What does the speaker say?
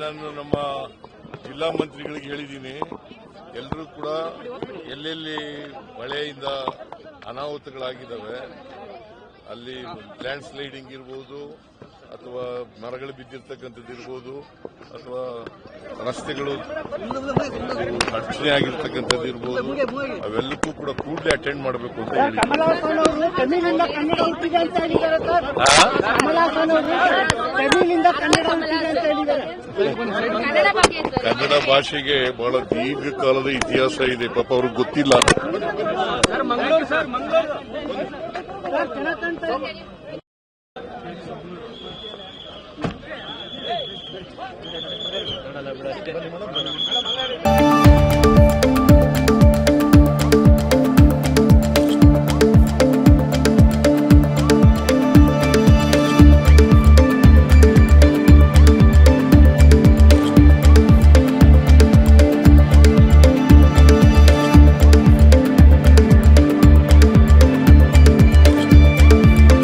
ನಾನು ನಮ್ಮ ಜಿಲ್ಲಾ ಮಂತ್ರಿಗಳಿಗೆ ಹೇಳಿದ್ದೀನಿ. ಎಲ್ಲರೂ ಕೂಡ ಎಲ್ಲೆಲ್ಲಿ ಮಳೆಯಿಂದ ಅನಾಹುತಗಳಾಗಿದ್ದಾವೆ ಅಲ್ಲಿ ಲ್ಯಾಂಡ್ ಸ್ಲೈಡಿಂಗ್ ಇರ್ಬೋದು ಅಥವಾ ಮರಗಳು ಬಿದ್ದಿರ್ತಕ್ಕಂಥದ್ದು ಇರ್ಬೋದು ಅಥವಾ ರಸ್ತೆಗಳು ಅಡಚಣೆ ಆಗಿರ್ತಕ್ಕಂಥದ್ದು ಇರ್ಬೋದು, ಅವೆಲ್ಲಕ್ಕೂ ಕೂಡ ಕೂಡಲೇ ಅಟೆಂಡ್ ಮಾಡಬೇಕು ಅಂತ ಹೇಳಿ ಕನ್ನಡ ಭಾಷೆಗೆ ಬಹಳ ದೀರ್ಘಕಾಲದ ಇತಿಹಾಸ ಇದೆ. ಪಾಪ ಅವ್ರಿಗೆ ಗೊತ್ತಿಲ್ಲ.